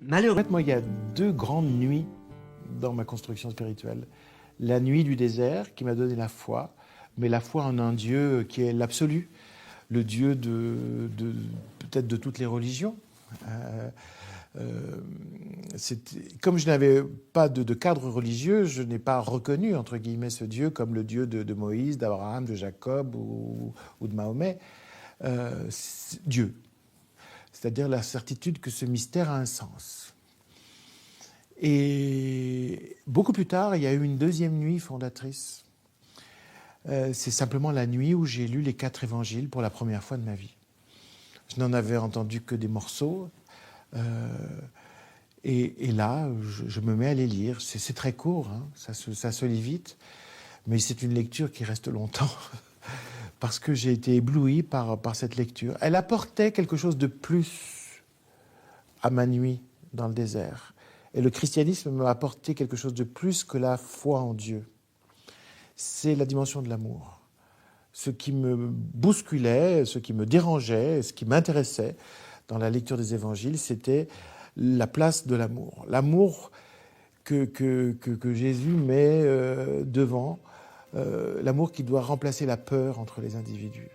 Malheureux. En fait, moi, il y a deux grandes nuits dans ma construction spirituelle. La nuit du désert qui m'a donné la foi, mais la foi en un Dieu qui est l'absolu, le Dieu peut-être de toutes les religions. Euh, euh, Comme je n'avais pas de cadre religieux, je n'ai pas reconnu, entre guillemets, ce Dieu comme le Dieu de Moïse, d'Abraham, de Jacob ou de Mahomet. Dieu. C'est-à-dire la certitude que ce mystère a un sens. Et beaucoup plus tard, il y a eu une deuxième nuit fondatrice. C'est simplement la nuit où j'ai lu les 4 évangiles pour la première fois de ma vie. Je n'en avais entendu que des morceaux. Et là, je me mets à les lire. C'est très court, hein, ça se lit vite. Mais c'est une lecture qui reste longtemps. Parce que j'ai été ébloui par cette lecture. Elle apportait quelque chose de plus à ma nuit dans le désert. Et le christianisme m'a apporté quelque chose de plus que la foi en Dieu. C'est la dimension de l'amour. Ce qui me bousculait, ce qui me dérangeait, ce qui m'intéressait dans la lecture des évangiles, c'était la place de l'amour. L'amour que Jésus met devant, l'amour qui doit remplacer la peur entre les individus.